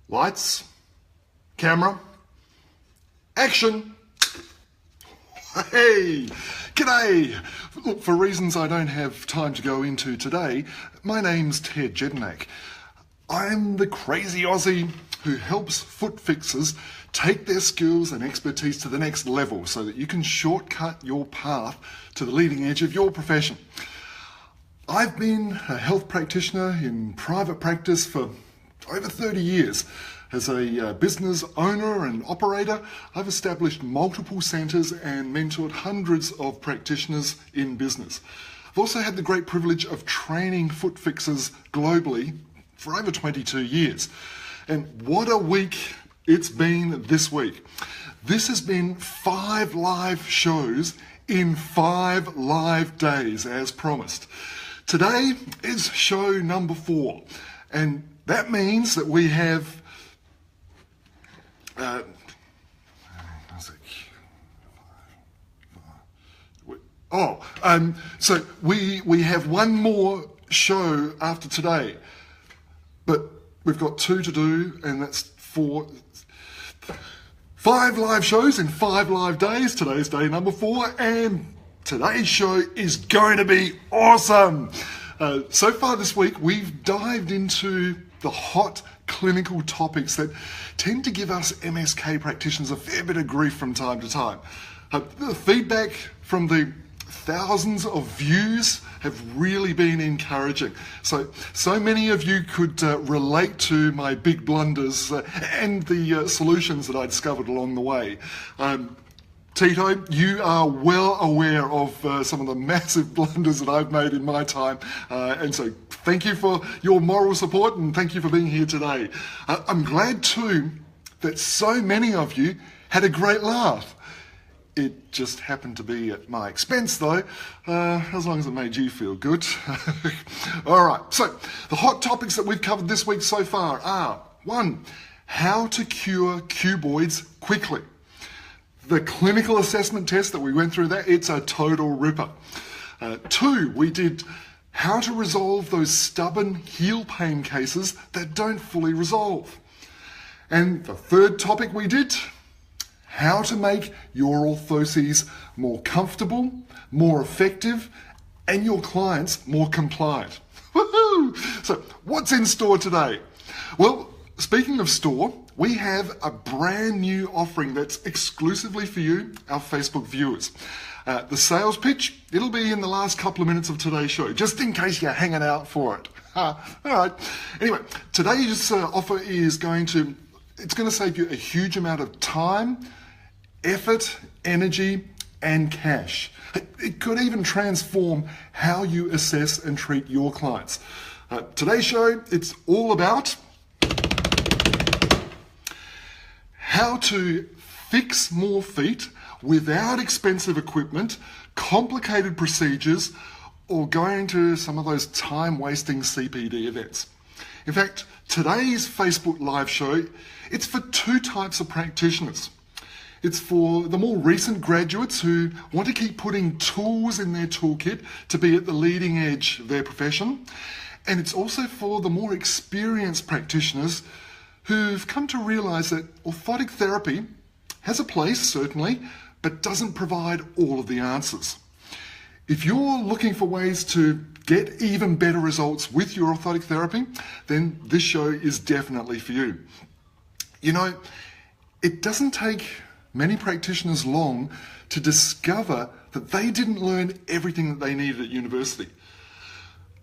Lights, camera, action. Hey, g'day. Look, for reasons I don't have time to go into today, my name's Ttt Jedynak. I'm the crazy Aussie who helps foot fixers take their skills and expertise to the next level so that you can shortcut your path to the leading edge of your profession. I've been a health practitioner in private practice for over 30 years. As a business owner and operator, I've established multiple centres and mentored hundreds of practitioners in business. I've also had the great privilege of training foot fixers globally for over 22 years. And what a week it's been this week. This has been 5 live shows in 5 live days as promised. Today is show number 4, and that means that we have so we have one more show after today, but we've got 2 to do, and that's 5 live shows in 5 live days. Today's day number 4, and today's show is going to be awesome. So far this week, we've dived into the hot clinical topics that tend to give us MSK practitioners a fair bit of grief from time to time. The feedback from the thousands of views have really been encouraging. So many of you could relate to my big blunders and the solutions that I discovered along the way. Tito, you are well aware of some of the massive blunders that I've made in my time, and so thank you for your moral support and thank you for being here today. I'm glad too that so many of you had a great laugh. It just happened to be at my expense though, as long as it made you feel good. All right, so the hot topics that we've covered this week so far are: 1, how to cure cuboids quickly. The clinical assessment test that we went through there, it's a total ripper. 2, we did how to resolve those stubborn heel pain cases that don't fully resolve. And the 3rd topic we did, how to make your orthoses more comfortable, more effective, and your clients more compliant. Woohoo! So what's in store today? Well, speaking of store, we have a brand new offering that's exclusively for you, our Facebook viewers. The sales pitch, it'll be in the last couple of minutes of today's show, just in case you're hanging out for it. All right. Anyway, today's offer is going to save you a huge amount of time, effort, energy, and cash. It could even transform how you assess and treat your clients. Today's show, it's all about how to fix more feet without expensive equipment, complicated procedures, or going to some of those time-wasting CPD events. In fact, today's Facebook Live show, it's for 2 types of practitioners. It's for the more recent graduates who want to keep putting tools in their toolkit to be at the leading edge of their profession. And it's also for the more experienced practitioners who've come to realise that orthotic therapy has a place, certainly, but doesn't provide all of the answers. If you're looking for ways to get even better results with your orthotic therapy, then this show is definitely for you. You know, it doesn't take many practitioners long to discover that they didn't learn everything that they needed at university.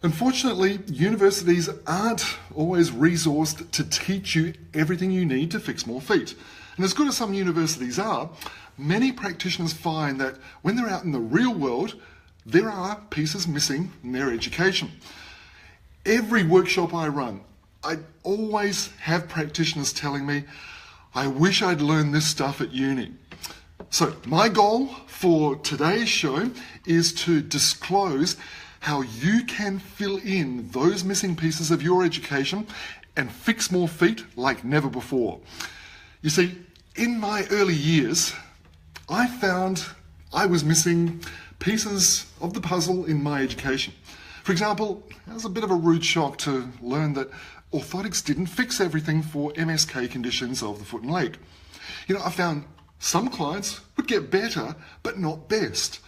Unfortunately, universities aren't always resourced to teach you everything you need to fix more feet. And as good as some universities are, many practitioners find that when they're out in the real world, there are pieces missing in their education. Every workshop I run, I always have practitioners telling me, I wish I'd learned this stuff at uni. So my goal for today's show is to disclose how you can fill in those missing pieces of your education and fix more feet like never before. You see, in my early years, I found I was missing pieces of the puzzle in my education. For example, it was a bit of a rude shock to learn that orthotics didn't fix everything for MSK conditions of the foot and leg. I found some clients would get better, but not best.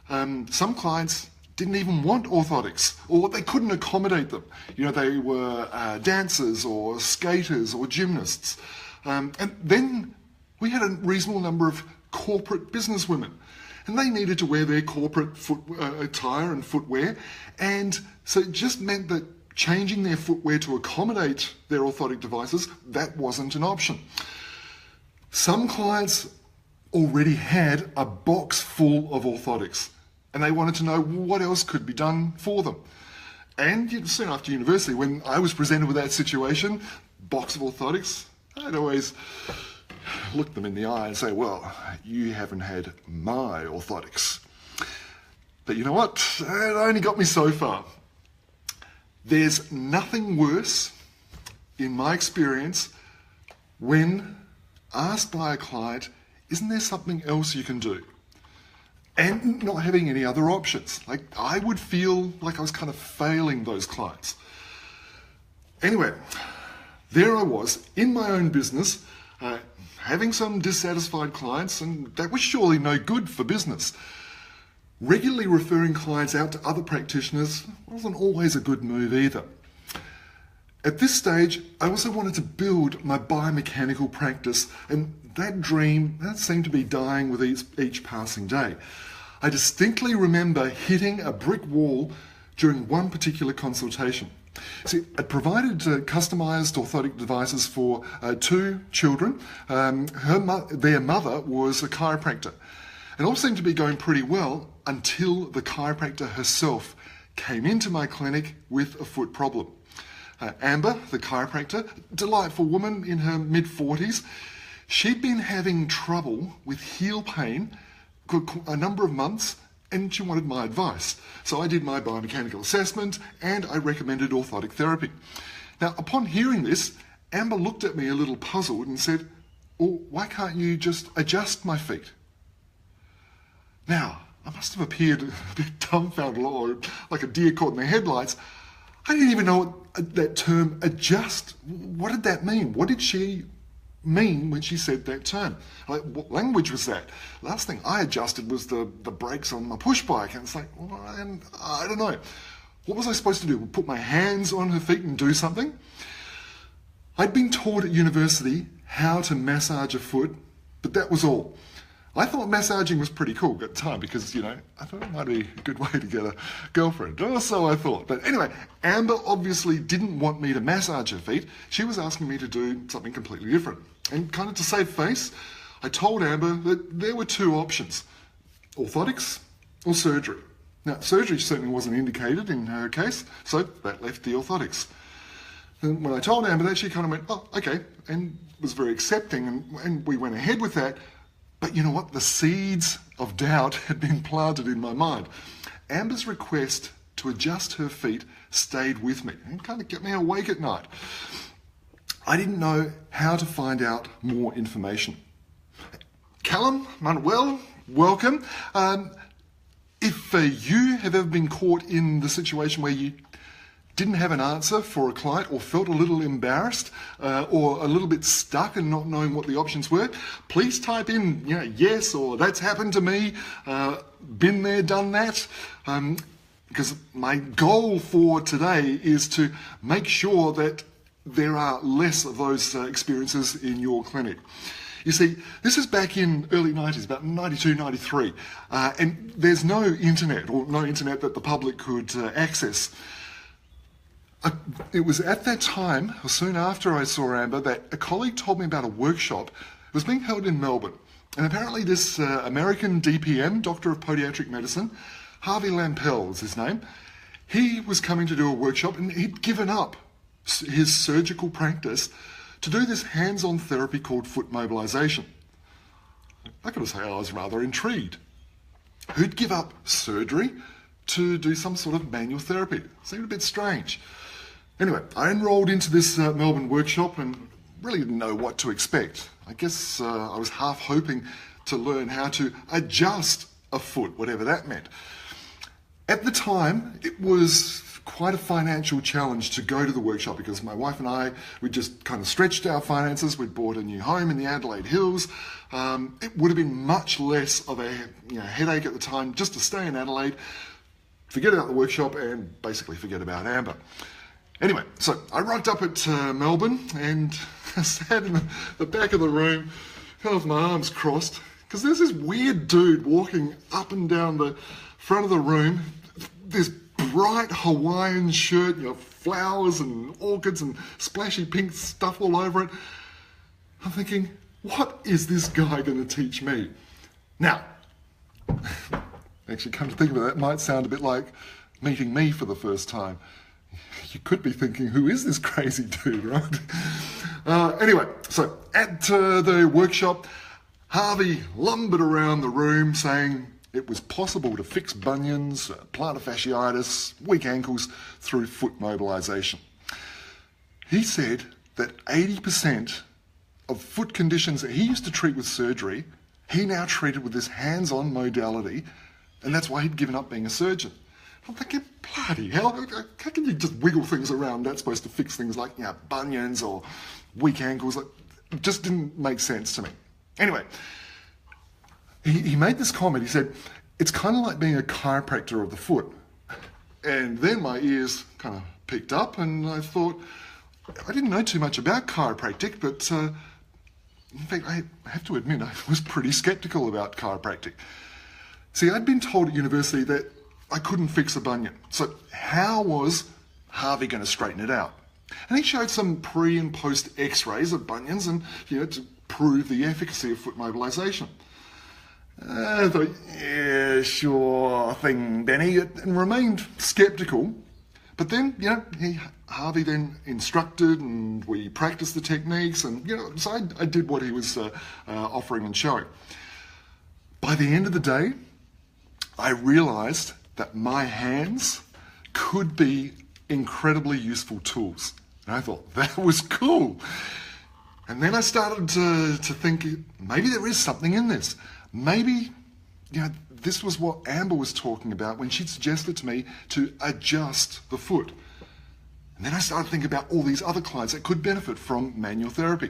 Some clients didn't even want orthotics, or they couldn't accommodate them. They were dancers or skaters or gymnasts. And then we had a reasonable number of corporate businesswomen, and they needed to wear their corporate attire and footwear, and so it just meant that changing their footwear to accommodate their orthotic devices, that wasn't an option. Some clients already had a box full of orthotics, and they wanted to know what else could be done for them. And soon after university, when I was presented with that situation, box of orthotics, I'd always look them in the eye and say, well, you haven't had my orthotics. But you know what? It only got me so far. There's nothing worse, in my experience, when asked by a client, isn't there something else you can do? And not having any other options. Like, I would feel like I was kind of failing those clients. Anyway, there I was in my own business, having some dissatisfied clients, and that was surely no good for business. Regularly referring clients out to other practitioners wasn't always a good move either. At this stage, I also wanted to build my biomechanical practice, and that dream, that seemed to be dying with each passing day. I distinctly remember hitting a brick wall during one particular consultation. See, I'd provided customized orthotic devices for 2 children. Their mother was a chiropractor. It all seemed to be going pretty well until the chiropractor herself came into my clinic with a foot problem. Amber, the chiropractor, delightful woman in her mid-40s, she'd been having trouble with heel pain for a number of months, and she wanted my advice. So I did my biomechanical assessment and I recommended orthotic therapy. Now, upon hearing this, Amber looked at me a little puzzled and said, well, why can't you just adjust my feet? Now, I must have appeared a bit dumbfounded or like a deer caught in the headlights. I didn't even know what that term adjust, what did that mean? What did she mean when she said that term? Like, what language was that? Last thing I adjusted was the brakes on my push bike, and it's like, well, and I don't know. What was I supposed to do? Put my hands on her feet and do something? I'd been taught at university how to massage a foot, but that was all. I thought massaging was pretty cool at the time because, I thought it might be a good way to get a girlfriend, or so I thought. But anyway, Amber obviously didn't want me to massage her feet. She was asking me to do something completely different. And kind of to save face, I told Amber that there were 2 options, orthotics or surgery. Now, surgery certainly wasn't indicated in her case, so that left the orthotics. And when I told Amber that, she kind of went, oh, okay, and was very accepting, and we went ahead with that. But you know what? The seeds of doubt had been planted in my mind. Amber's request to adjust her feet stayed with me and kind of kept me awake at night. I didn't know how to find out more information. Callum, Manuel, welcome. If you have ever been caught in the situation where you didn't have an answer for a client or felt a little embarrassed or a little bit stuck and not knowing what the options were, please type in yes or that's happened to me, been there, done that, because my goal for today is to make sure that there are less of those experiences in your clinic. You see, this is back in early 90s, about 92, 93, and there's no internet or no internet that the public could access. It was at that time, or soon after I saw Amber, that a colleague told me about a workshop. It was being held in Melbourne. And apparently this American DPM, Doctor of Podiatric Medicine, Harvey Lampel was his name, he was coming to do a workshop, and he'd given up his surgical practice to do this hands-on therapy called foot mobilization. I gotta say, I was rather intrigued. Who'd give up surgery to do some sort of manual therapy? Seemed a bit strange. Anyway, I enrolled into this Melbourne workshop and really didn't know what to expect. I guess I was half hoping to learn how to adjust a foot, whatever that meant. At the time, it was quite a financial challenge to go to the workshop because my wife and I, we just kind of stretched our finances. We'd bought a new home in the Adelaide Hills. It would have been much less of a headache at the time just to stay in Adelaide, forget about the workshop, and basically forget about Amber. Anyway, so I rocked up at Melbourne and I sat in the back of the room, kind of with my arms crossed, because there's this weird dude walking up and down the front of the room, this bright Hawaiian shirt, flowers and orchids and splashy pink stuff all over it. I'm thinking, what is this guy going to teach me? Now, actually, come to think of it, that might sound a bit like meeting me for the first time. You could be thinking, who is this crazy dude, right? Anyway, so at the workshop, Harvey lumbered around the room saying it was possible to fix bunions, plantar fasciitis, weak ankles through foot mobilisation. He said that 80% of foot conditions that he used to treat with surgery, he now treated with this hands-on modality, and that's why he'd given up being a surgeon. I'm thinking, bloody hell, how can you just wiggle things around? That's supposed to fix things like bunions or weak ankles. It just didn't make sense to me. Anyway, he made this comment. He said, it's kind of like being a chiropractor of the foot. And then my ears kind of picked up and I thought, I didn't know too much about chiropractic, but in fact, I have to admit, I was pretty skeptical about chiropractic. See, I'd been told at university that I couldn't fix a bunion. So how was Harvey going to straighten it out? And he showed some pre and post x-rays of bunions and, to prove the efficacy of foot mobilisation. I thought, yeah, sure thing, Benny, and remained sceptical. But then, Harvey then instructed and we practiced the techniques and, so I did what he was offering and showing. By the end of the day, I realised that my hands could be incredibly useful tools. And I thought, that was cool. And then I started to think, maybe there is something in this. Maybe, this was what Amber was talking about when she suggested to me to adjust the foot. And then I started thinking about all these other clients that could benefit from manual therapy.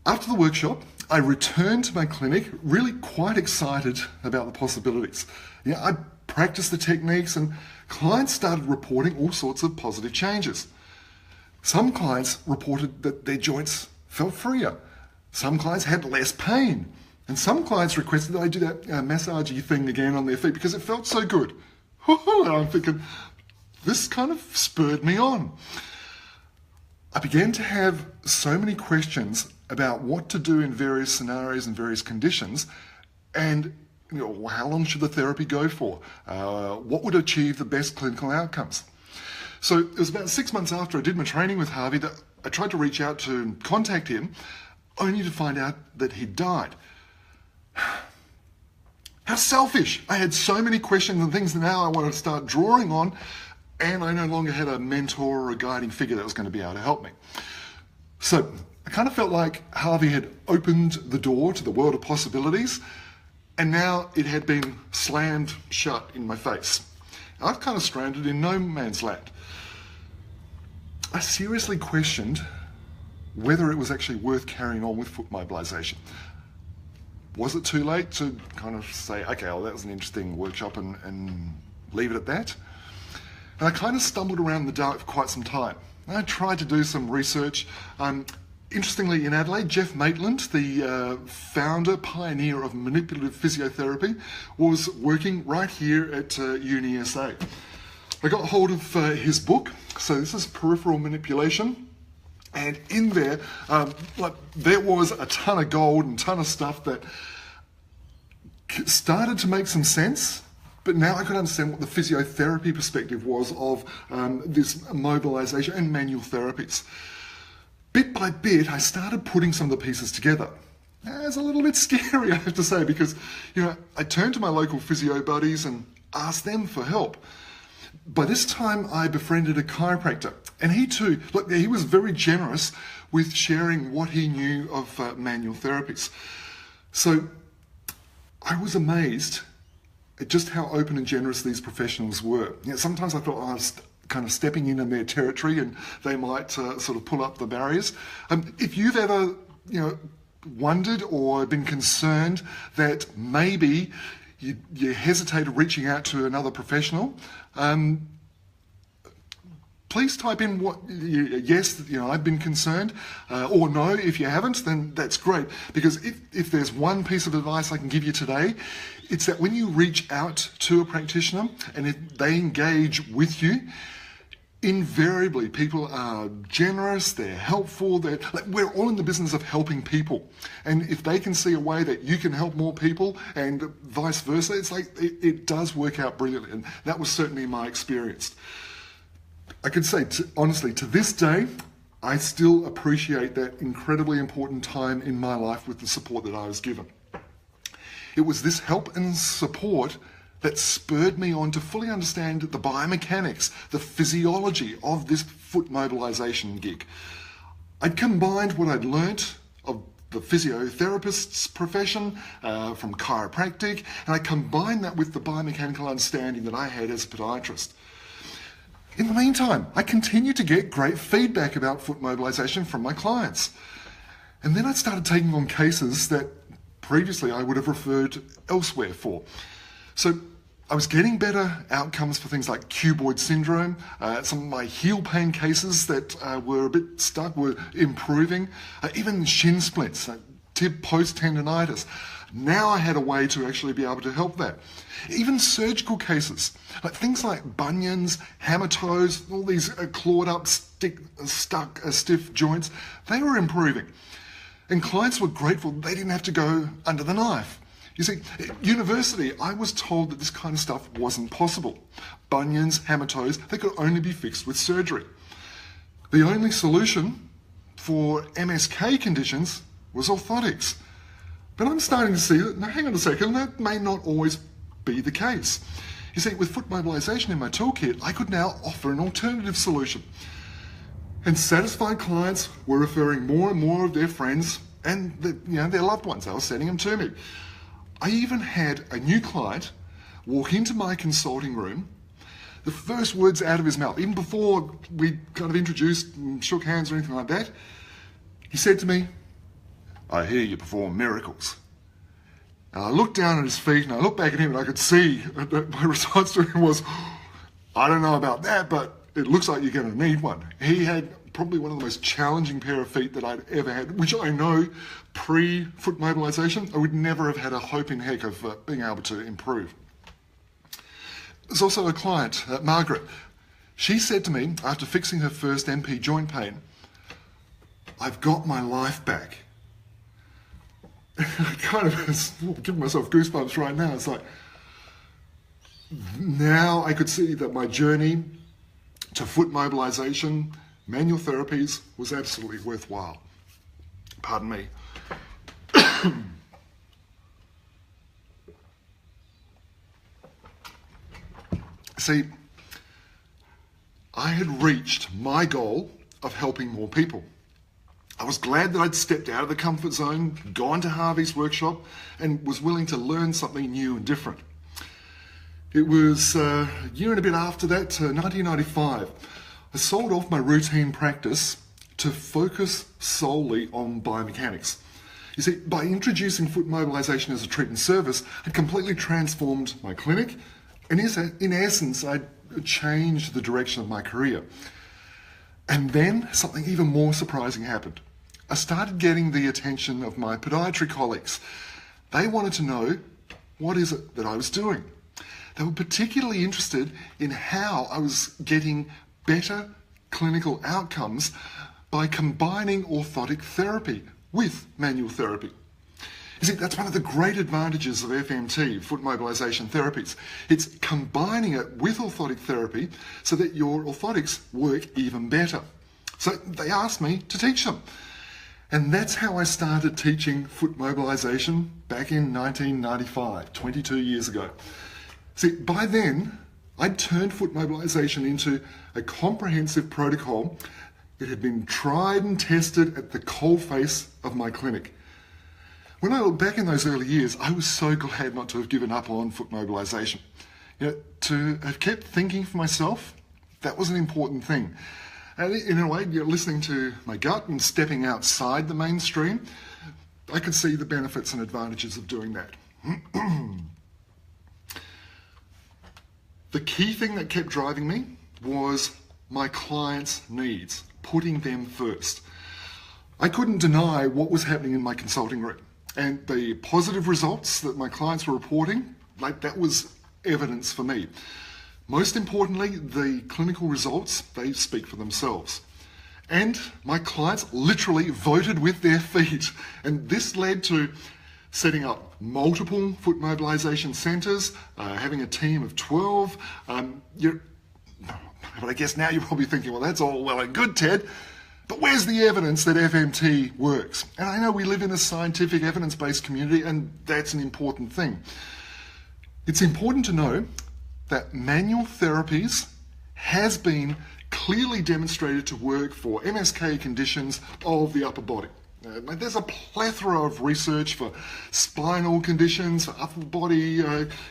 After the workshop, I returned to my clinic really quite excited about the possibilities. I practiced the techniques and clients started reporting all sorts of positive changes. Some clients reported that their joints felt freer. Some clients had less pain. And some clients requested that I do that massagey thing again on their feet because it felt so good. And I'm thinking, this kind of spurred me on. I began to have so many questions about what to do in various scenarios and various conditions, and how long should the therapy go for? What would achieve the best clinical outcomes? So it was about 6 months after I did my training with Harvey that I tried to reach out to contact him, only to find out that he'd died. How selfish! I had so many questions and things that now I wanted to start drawing on, and I no longer had a mentor or a guiding figure that was going to be able to help me. So I kind of felt like Harvey had opened the door to the world of possibilities, and now it had been slammed shut in my face. I was kind of stranded in no man's land. I seriously questioned whether it was actually worth carrying on with foot mobilisation. Was it too late to kind of say, okay, well, that was an interesting workshop and leave it at that? And I kind of stumbled around in the dark for quite some time. I tried to do some research. Interestingly, in Adelaide, Jeff Maitland, the founder, pioneer of manipulative physiotherapy, was working right here at UniSA. I got hold of his book. So this is Peripheral Manipulation. And in there, there was a ton of gold and ton of stuff that started to make some sense. But now I could understand what the physiotherapy perspective was of this mobilisation and manual therapies. Bit by bit, I started putting some of the pieces together. It's a little bit scary, I have to say, because I turned to my local physio buddies and asked them for help. By this time, I befriended a chiropractor, and he too, he was very generous with sharing what he knew of manual therapies. So I was amazed just how open and generous these professionals were. Sometimes I thought I was kind of stepping in their territory and they might sort of pull up the barriers. If you've ever, wondered or been concerned that maybe you hesitated reaching out to another professional, please type in yes, I've been concerned, or no, if you haven't, then that's great. Because if there's one piece of advice I can give you today, it's that when you reach out to a practitioner and if they engage with you, invariably people are generous, they're helpful, we're all in the business of helping people. And if they can see a way that you can help more people and vice versa, it's like it does work out brilliantly. And that was certainly my experience. I can say, honestly, to this day, I still appreciate that incredibly important time in my life with the support that I was given. It was this help and support that spurred me on to fully understand the biomechanics, the physiology of this foot mobilization gig. I'd combined what I'd learnt of the physiotherapist's profession, from chiropractic, and I combined that with the biomechanical understanding that I had as a podiatrist. In the meantime, I continued to get great feedback about foot mobilization from my clients. And then I started taking on cases that previously I would have referred elsewhere for. So I was getting better outcomes for things like cuboid syndrome. Some of my heel pain cases that were a bit stuck were improving. Even shin splints, tib post tendonitis. Now I had a way to actually be able to help that. Even surgical cases, things like bunions, hammer toes, all these clawed up, stuck, stiff joints, they were improving. And clients were grateful they didn't have to go under the knife. You see, at university, I was told that this kind of stuff wasn't possible. Bunions, hammer toes, they could only be fixed with surgery. The only solution for MSK conditions was orthotics. But I'm starting to see that, now hang on a second, that may not always be the case. You see, with foot mobilization in my toolkit, I could now offer an alternative solution. And satisfied clients were referring more and more of their friends and their loved ones. They were sending them to me. I even had a new client walk into my consulting room. The first words out of his mouth, even before we kind of introduced and shook hands or anything like that, he said to me, "I hear you perform miracles." And I looked down at his feet and I looked back at him and I could see that my response to him was, "I don't know about that, but it looks like you're going to need one." He had probably one of the most challenging pair of feet that I'd ever had, which I know pre-foot mobilization, I would never have had a hope in heck of being able to improve. There's also a client, Margaret. She said to me, after fixing her first MP joint pain, "I've got my life back." I kind of giving myself goosebumps right now. It's like, now I could see that my journey to foot mobilization, manual therapies, was absolutely worthwhile. Pardon me. See, I had reached my goal of helping more people. I was glad that I'd stepped out of the comfort zone, gone to Harvey's workshop, and was willing to learn something new and different. It was a year and a bit after that, 1995, I sold off my routine practice to focus solely on biomechanics. You see, by introducing foot mobilization as a treatment service, I'd completely transformed my clinic, and in essence, I'd changed the direction of my career. And then something even more surprising happened. I started getting the attention of my podiatry colleagues. They wanted to know, what is it that I was doing? They were particularly interested in how I was getting better clinical outcomes by combining orthotic therapy with manual therapy. You see, that's one of the great advantages of FMT, foot mobilization therapies. It's combining it with orthotic therapy so that your orthotics work even better. So they asked me to teach them. And that's how I started teaching foot mobilization back in 1995, 22 years ago. See, by then, I'd turned foot mobilization into a comprehensive protocol that had been tried and tested at the coalface of my clinic. When I look back in those early years, I was so glad not to have given up on foot mobilisation. To have kept thinking for myself, that was an important thing. And in a way, listening to my gut and stepping outside the mainstream, I could see the benefits and advantages of doing that. The key thing that kept driving me was my clients' needs, putting them first. I couldn't deny what was happening in my consulting room, and the positive results that my clients were reporting, that was evidence for me. Most importantly, the clinical results, they speak for themselves. And my clients literally voted with their feet, and this led to setting up multiple foot mobilisation centres, having a team of 12. But I guess now you're probably thinking, well, that's all well and good, Ted, but where's the evidence that FMT works? And I know we live in a scientific, evidence-based community, and that's an important thing. It's important to know that manual therapies has been clearly demonstrated to work for MSK conditions of the upper body. There's a plethora of research for spinal conditions, for upper body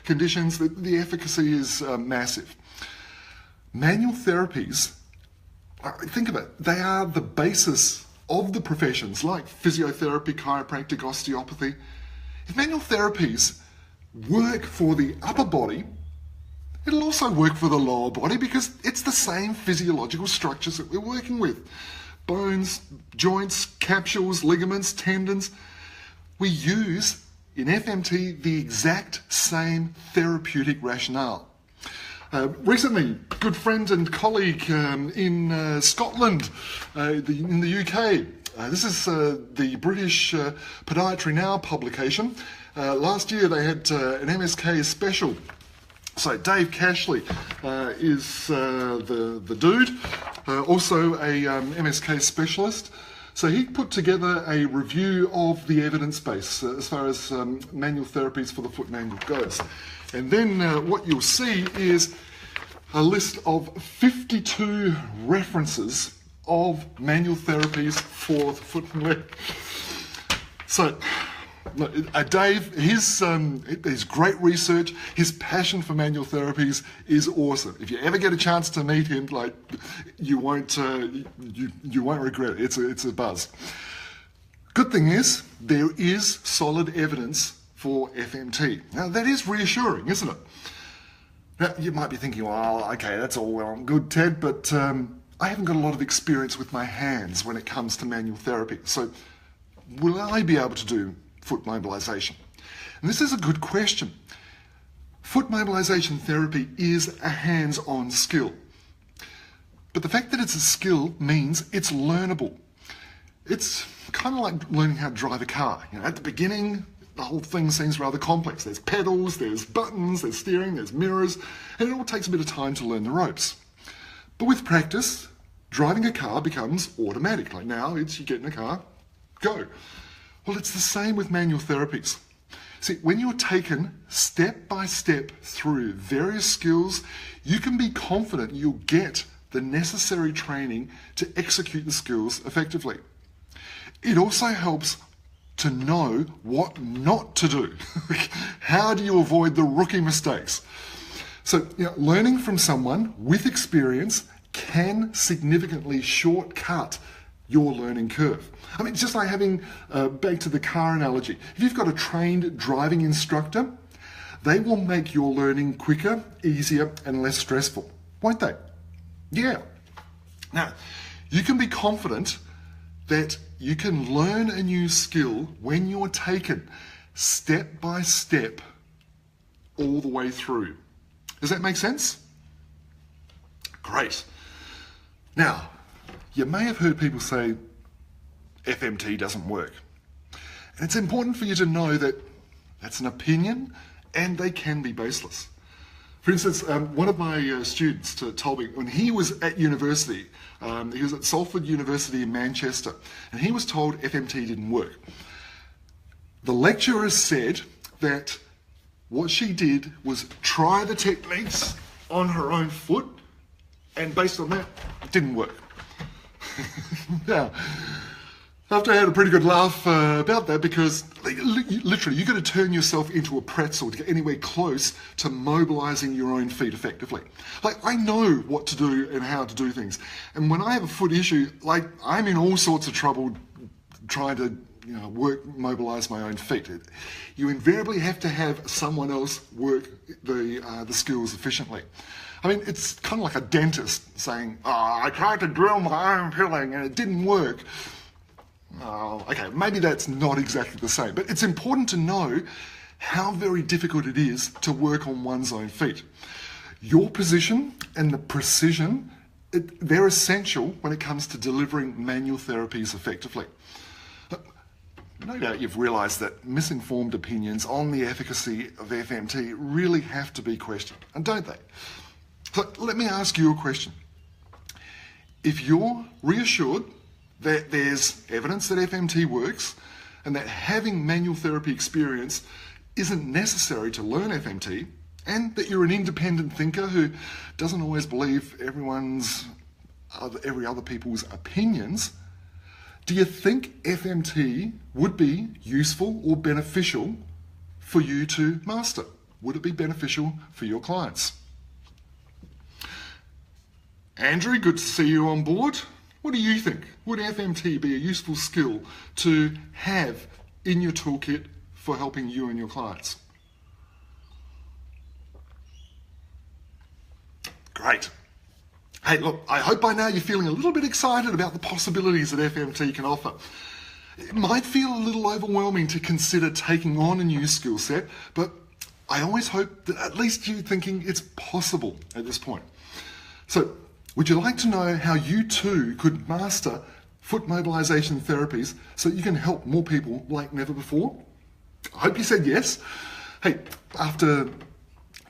conditions. The efficacy is massive. Manual therapies, think of it, they are the basis of the professions like physiotherapy, chiropractic, osteopathy. If manual therapies work for the upper body, it'll also work for the lower body because it's the same physiological structures that we're working with. Bones, joints, capsules, ligaments, tendons. We use, in FMT, the exact same therapeutic rationale. Recently, good friend and colleague in Scotland, in the UK, this is the British Podiatry Now publication. Last year they had an MSK special. So Dave Cashley is the dude, also a MSK specialist. So he put together a review of the evidence base as far as manual therapies for the foot and ankle goes. And then what you'll see is a list of 52 references of manual therapies for the foot and leg. So Dave, his great research, his passion for manual therapies is awesome. If you ever get a chance to meet him, you won't regret it. It's a buzz. Good thing is there is solid evidence for FMT. Now that is reassuring, isn't it? Now you might be thinking, well, okay, that's all well and good, Ted, but I haven't got a lot of experience with my hands when it comes to manual therapy. So will I be able to do foot mobilisation? And this is a good question. Foot mobilisation therapy is a hands-on skill. But the fact that it's a skill means it's learnable. It's kind of like learning how to drive a car. At the beginning, the whole thing seems rather complex. There's pedals, there's buttons, there's steering, there's mirrors, and it all takes a bit of time to learn the ropes. But with practice, driving a car becomes automatic. Like now, you get in a car, go. Well, it's the same with manual therapies. See, when you're taken step by step through various skills, you can be confident you'll get the necessary training to execute the skills effectively. It also helps to know what not to do. How do you avoid the rookie mistakes? So, learning from someone with experience can significantly shortcut your learning curve. I mean, just like having, back to the car analogy, if you've got a trained driving instructor, they will make your learning quicker, easier, and less stressful, won't they? Yeah. Now, you can be confident that you can learn a new skill when you're taken step by step all the way through. Does that make sense? Great. Now, you may have heard people say FMT doesn't work. And it's important for you to know that that's an opinion and they can be baseless. For instance, one of my students told me when he was at university, he was at Salford University in Manchester, and he was told FMT didn't work. The lecturer said that what she did was try the techniques on her own foot, and based on that, it didn't work. Now, After I had a pretty good laugh about that, because literally you've got to turn yourself into a pretzel to get anywhere close to mobilizing your own feet effectively. Like, I know what to do and how to do things. And when I have a foot issue, like, I'm in all sorts of trouble trying to mobilize my own feet. You invariably have to have someone else work the skills efficiently. I mean, it's kind of like a dentist saying, "Oh, I tried to drill my own filling and it didn't work." Oh, okay, maybe that's not exactly the same, but it's important to know how very difficult it is to work on one's own feet. Your position and the precision, they're essential when it comes to delivering manual therapies effectively. No doubt you've realised that misinformed opinions on the efficacy of FMT really have to be questioned, and don't they? So let me ask you a question. If you're reassured that there's evidence that FMT works and that having manual therapy experience isn't necessary to learn FMT, and that you're an independent thinker who doesn't always believe every other people's opinions, do you think FMT would be useful or beneficial for you to master? Would it be beneficial for your clients? Andrew, good to see you on board. What do you think? Would FMT be a useful skill to have in your toolkit for helping you and your clients? Great. Hey, look, I hope by now you're feeling a little bit excited about the possibilities that FMT can offer. It might feel a little overwhelming to consider taking on a new skill set, but I always hope that at least you're thinking it's possible at this point. So, would you like to know how you too could master foot mobilization therapies so that you can help more people like never before? I hope you said yes. Hey, after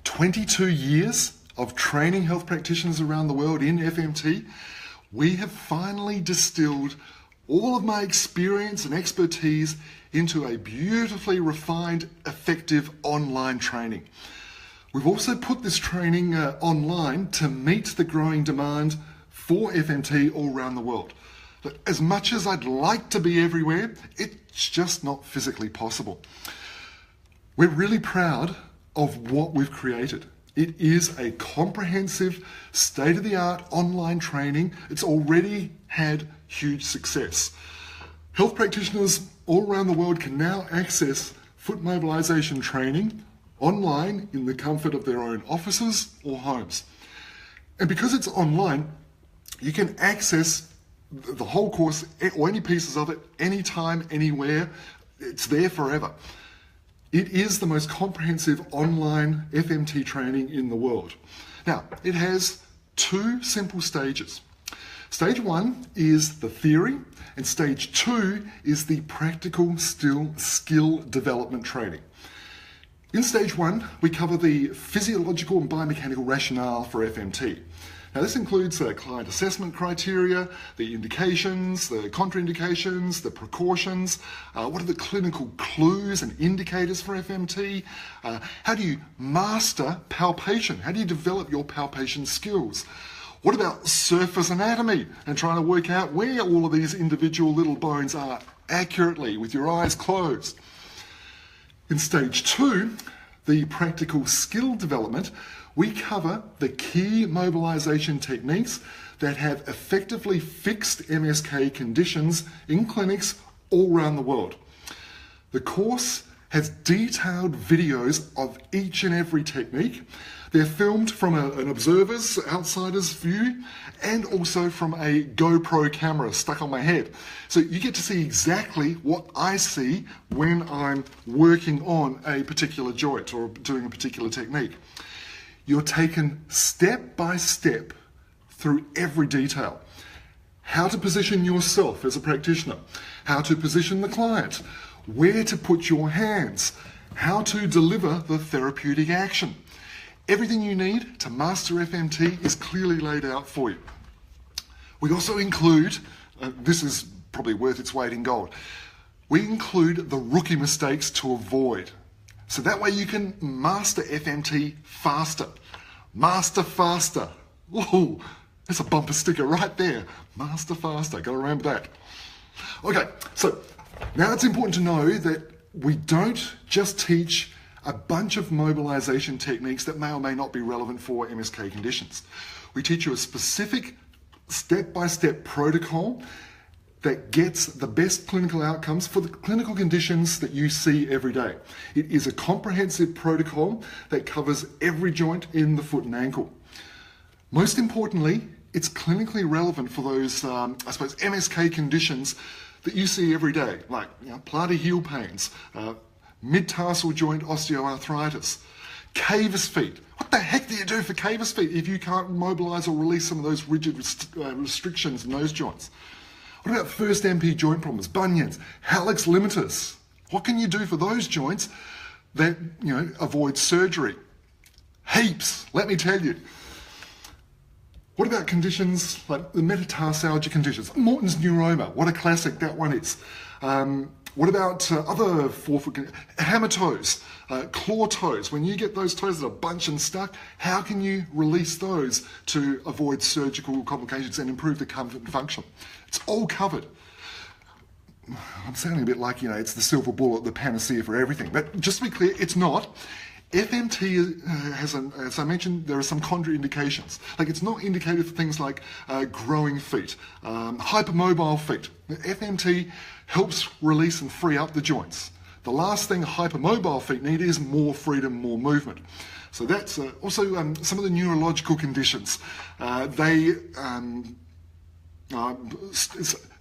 22 years of training health practitioners around the world in FMT, we have finally distilled all of my experience and expertise into a beautifully refined, effective online training. We've also put this training online to meet the growing demand for FMT all around the world. But as much as I'd like to be everywhere, it's just not physically possible. We're really proud of what we've created. It is a comprehensive, state-of-the-art online training. It's already had huge success. Health practitioners all around the world can now access foot mobilization training online in the comfort of their own offices or homes. And because it's online, you can access the whole course or any pieces of it anytime, anywhere. It's there forever. It is the most comprehensive online FMT training in the world. Now, it has two simple stages. Stage 1 is the theory, and stage 2 is the practical skill development training. In stage 1, we cover the physiological and biomechanical rationale for FMT. Now, this includes client assessment criteria, the indications, the contraindications, the precautions, what are the clinical clues and indicators for FMT, how do you master palpation, how do you develop your palpation skills, what about surface anatomy and trying to work out where all of these individual little bones are accurately with your eyes closed. In stage 2, the practical skill development, we cover the key mobilization techniques that have effectively fixed MSK conditions in clinics all around the world. The course has detailed videos of each and every technique. They're filmed from an observer's, outsider's view, and also from a GoPro camera stuck on my head. So you get to see exactly what I see when I'm working on a particular joint or doing a particular technique. You're taken step by step through every detail. How to position yourself as a practitioner, how to position the client, where to put your hands, how to deliver the therapeutic action. Everything you need to master FMT is clearly laid out for you. We also include, this is probably worth its weight in gold, we include the rookie mistakes to avoid. So that way you can master FMT faster. Master faster. Ooh, that's a bumper sticker right there. Master faster, gotta remember that. Okay, so now it's important to know that we don't just teach a bunch of mobilization techniques that may or may not be relevant for MSK conditions. We teach you a specific step-by-step protocol that gets the best clinical outcomes for the clinical conditions that you see every day. It is a comprehensive protocol that covers every joint in the foot and ankle. Most importantly, it's clinically relevant for those, I suppose, MSK conditions that you see every day, like plantar heel pains, mid-tarsal joint osteoarthritis, cavus feet. What the heck do you do for cavus feet if you can't mobilize or release some of those rigid restrictions in those joints? What about first MP joint problems, bunions, hallux limitus? What can you do for those joints that, avoid surgery? Heaps, let me tell you. What about conditions like the metatarsalgia conditions? Morton's neuroma, what a classic that one is. What about other forefoot, hammer toes, claw toes? When you get those toes that are bunched and stuck, how can you release those to avoid surgical complications and improve the comfort and function? It's all covered. I'm sounding a bit like, it's the silver bullet, the panacea for everything. But just to be clear, it's not. FMT has, as I mentioned, there are some contraindications. Like it's not indicated for things like growing feet, hypermobile feet. FMT helps release and free up the joints. The last thing hypermobile feet need is more freedom, more movement. So that's also some of the neurological conditions.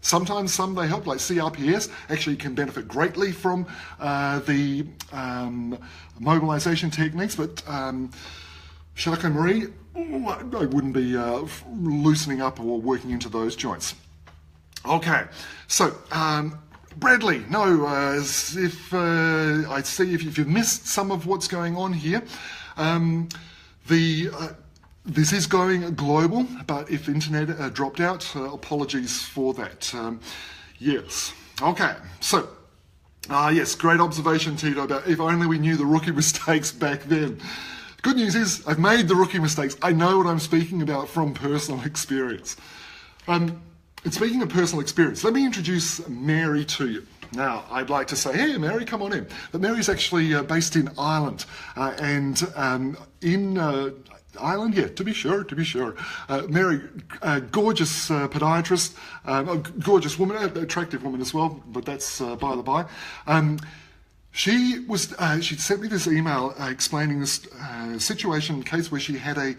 Sometimes some they help, like CRPS actually can benefit greatly from the mobilization techniques, but Charcot-Marie, I wouldn't be loosening up or working into those joints. Okay, so Bradley, if I see if you've missed some of what's going on here, this is going global, but if internet dropped out, apologies for that. Yes. Okay, so, yes, great observation, Tito, about if only we knew the rookie mistakes back then. Good news is, I've made the rookie mistakes. I know what I'm speaking about from personal experience. And speaking of personal experience, let me introduce Mary to you. Now, I'd like to say, hey, Mary, come on in. But Mary's actually based in Ireland, and in Ireland, yeah, to be sure. Mary, gorgeous podiatrist, a gorgeous woman, attractive woman as well, but that's by the by. She sent me this email explaining this situation, case where she had a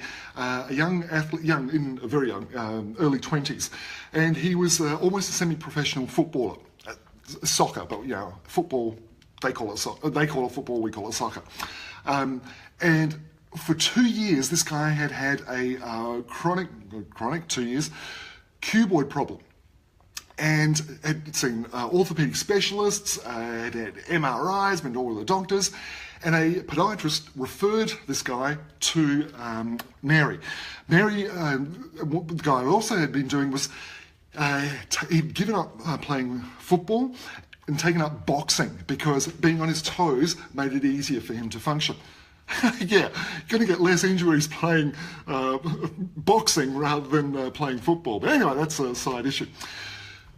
young athlete, very young, early 20s, and he was almost a semi-professional footballer, soccer, but football, they call it football, we call it soccer, and for 2 years, this guy had a chronic 2 years, cuboid problem. And had seen orthopedic specialists, had MRIs, been to all the doctors, and a podiatrist referred this guy to Mary. Mary, what the guy also had been doing was he'd given up playing football and taken up boxing because being on his toes made it easier for him to function. Yeah, you're going to get less injuries playing boxing rather than playing football. But anyway, that's a side issue.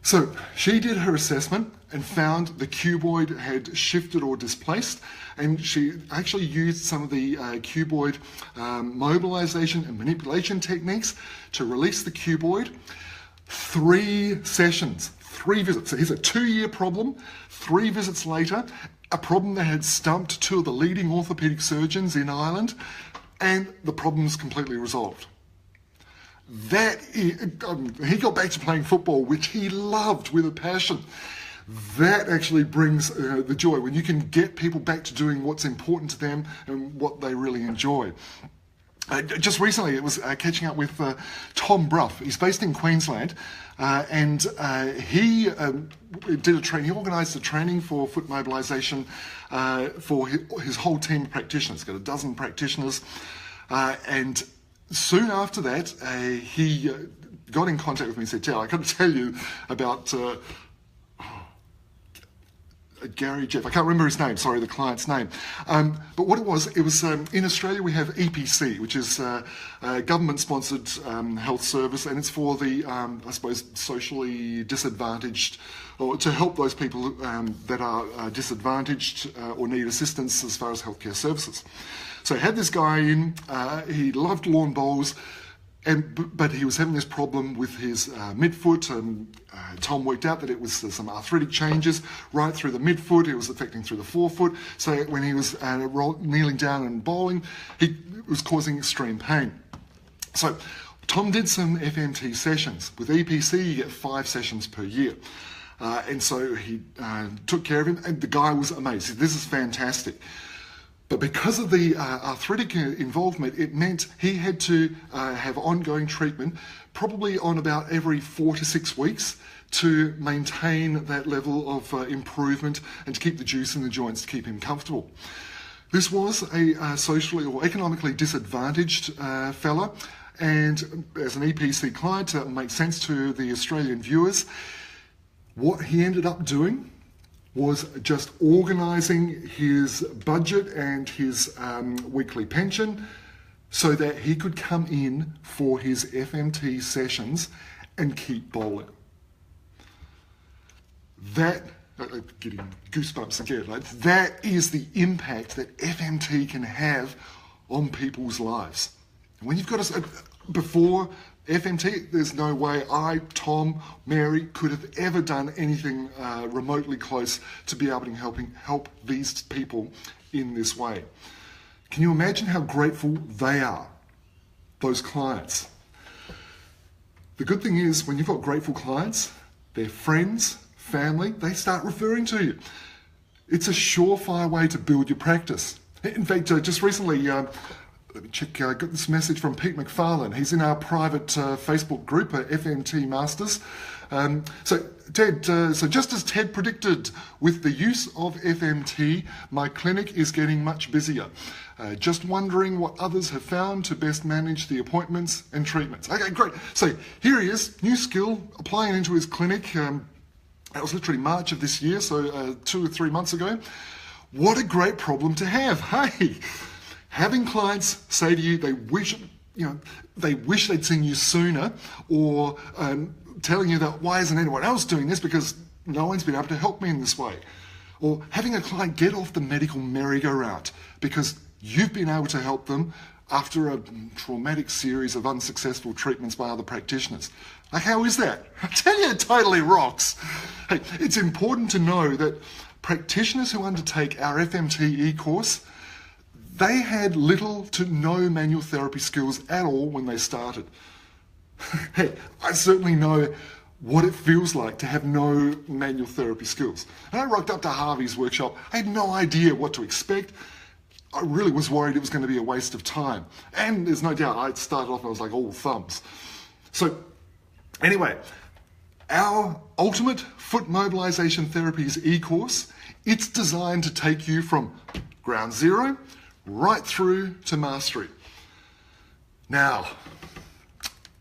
So she did her assessment and found the cuboid had shifted or displaced, and she actually used some of the cuboid mobilization and manipulation techniques to release the cuboid. 3 sessions, 3 visits. So here's a 2-year problem, 3 visits later, a problem that had stumped 2 of the leading orthopedic surgeons in Ireland, and the problem's completely resolved. He got back to playing football, which he loved with a passion. That actually brings the joy, when you can get people back to doing what's important to them and what they really enjoy. Just recently, it was catching up with Tom Brough. He's based in Queensland, and he did a training. He organised a training for foot mobilisation for his whole team of practitioners. Got a dozen practitioners, and soon after that, he got in contact with me and said, "Tell, I got to tell you about Gary Jeff, I can't remember his name, sorry, the client's name. But what it was in Australia we have EPC, which is a government-sponsored health service, and it's for the, I suppose, socially disadvantaged, or to help those people that are disadvantaged or need assistance as far as healthcare services. So I had this guy in, he loved lawn bowls, but he was having this problem with his midfoot, and Tom worked out that it was some arthritic changes right through the midfoot. It was affecting through the forefoot. So when he was kneeling down and bowling, it was causing extreme pain. So Tom did some FMT sessions. With EPC, you get 5 sessions per year. And so he took care of him, and the guy was amazing. This is fantastic. But because of the arthritic involvement, it meant he had to have ongoing treatment, probably on about every 4 to 6 weeks, to maintain that level of improvement and to keep the juice in the joints, to keep him comfortable. This was a socially or economically disadvantaged fella, and as an EPC client, that makes sense to the Australian viewers. What he ended up doing was just organising his budget and his weekly pension so that he could come in for his FMT sessions and keep bowling. That, getting goosebumps again, right? That is the impact that FMT can have on people's lives. When you've got before FMT, there's no way I, Tom, Mary could have ever done anything remotely close to be able to help these people in this way. Can you imagine how grateful they are, those clients? The good thing is, when you've got grateful clients, their friends, family, they start referring to you. It's a surefire way to build your practice. In fact, just recently, let me check, I got this message from Pete McFarlane. He's in our private Facebook group, FMT Masters. So Ted, so just as Ted predicted, with the use of FMT, my clinic is getting much busier. Just wondering what others have found to best manage the appointments and treatments. Okay, great. So here he is, new skill, applying into his clinic. That was literally March of this year, so 2 or 3 months ago. What a great problem to have, hey? Having clients say to you they wish they'd seen you sooner, or telling you that why isn't anyone else doing this because no one's been able to help me in this way. Or having a client get off the medical merry-go-round because you've been able to help them after a traumatic series of unsuccessful treatments by other practitioners. Like, how is that? I tell you, it totally rocks. Hey, it's important to know that practitioners who undertake our FMT course, they had little to no manual therapy skills at all when they started. Hey, I certainly know what it feels like to have no manual therapy skills. And I rocked up to Harvey's workshop. I had no idea what to expect. I really was worried it was going to be a waste of time. And there's no doubt, I started off and I was like all thumbs. So anyway, our Ultimate Foot Mobilization Therapies e-course, it's designed to take you from ground zero right through to mastery. Now,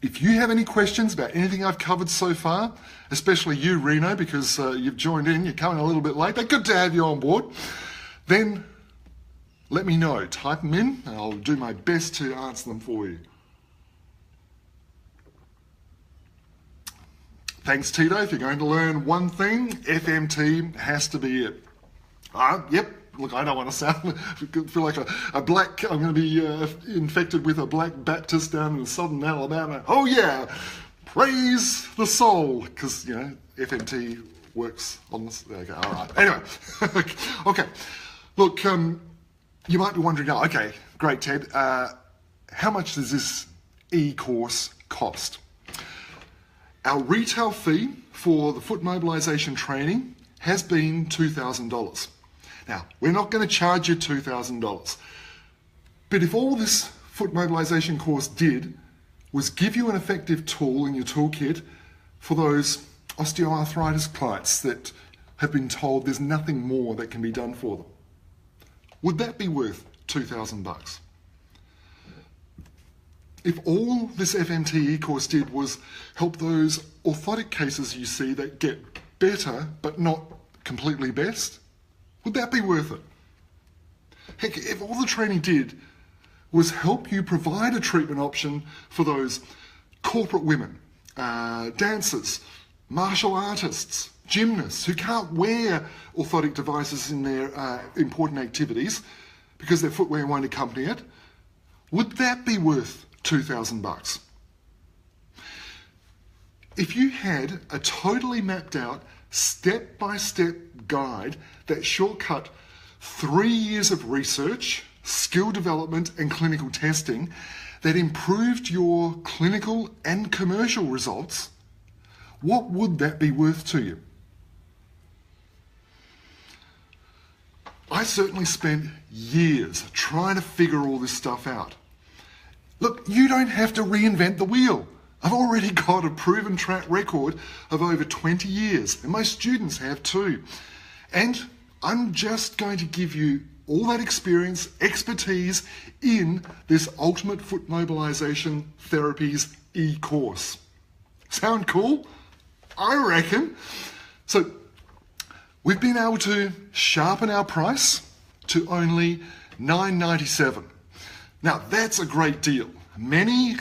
if you have any questions about anything I've covered so far, especially you, Reno, because you've joined in, you're coming a little bit late, but good to have you on board, then let me know. Type them in and I'll do my best to answer them for you. Thanks, Tito. If you're going to learn one thing, FMT has to be it. Yep. Look, I don't want to feel like a black, I'm going to be infected with a black Baptist down in southern Alabama. Oh yeah, praise the soul, because, you know, FMT works on this. Okay, all right. Anyway, okay. Look, you might be wondering, okay, great, Ted. How much does this e-course cost? Our retail fee for the foot mobilization training has been $2,000. Now, we're not going to charge you $2,000, but if all this foot mobilization course did was give you an effective tool in your toolkit for those osteoarthritis clients that have been told there's nothing more that can be done for them, would that be worth $2,000? If all this FMT course did was help those orthotic cases you see that get better but not completely best, Would that be worth it? Heck, if all the training did was help you provide a treatment option for those corporate women, dancers, martial artists, gymnasts who can't wear orthotic devices in their important activities because their footwear won't accompany it, would that be worth $2,000? If you had a totally mapped out, step-by-step guide that shortcut 3 years of research, skill development and clinical testing that improved your clinical and commercial results, what would that be worth to you? I certainly spent years trying to figure all this stuff out. Look, you don't have to reinvent the wheel. I've already got a proven track record of over 20 years, and my students have too. And I'm just going to give you all that experience, expertise in this Ultimate Foot Mobilization Therapies e-course. Sound cool? I reckon. So we've been able to sharpen our price to only $9.97. Now that's a great deal. Many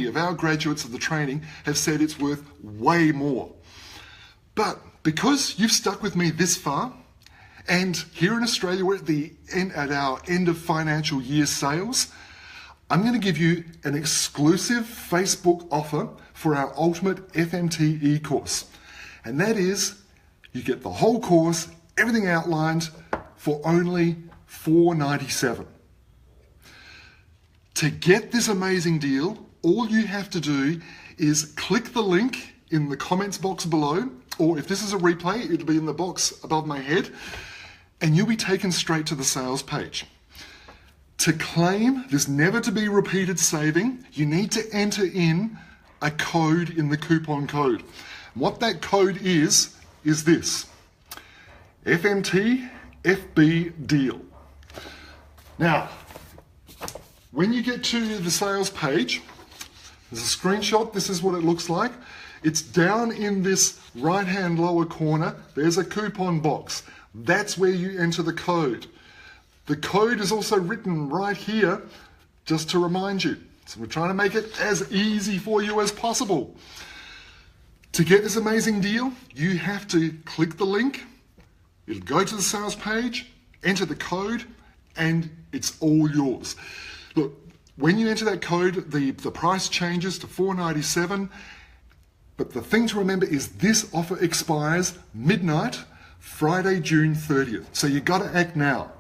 of our graduates of the training have said it's worth way more. But because you've stuck with me this far, and here in Australia we're at our end of financial year sales, I'm going to give you an exclusive Facebook offer for our Ultimate FMT e-course. And that is, you get the whole course, everything outlined, for only $4.97. To get this amazing deal, all you have to do is click the link in the comments box below, or if this is a replay, it'll be in the box above my head, and you'll be taken straight to the sales page. To claim this never to be repeated saving, you need to enter in a code in the coupon code. What that code is this: FMT FB deal. Now, when you get to the sales page, there's a screenshot. This is what it looks like. It's down in this right-hand lower corner. There's a coupon box. That's where you enter the code. The code is also written right here, just to remind you. So we're trying to make it as easy for you as possible. To get this amazing deal, you have to click the link. It'll go to the sales page, enter the code, and it's all yours. Look, when you enter that code, the price changes to $4.97, but the thing to remember is this offer expires midnight, Friday, June 30th. So you got to act now.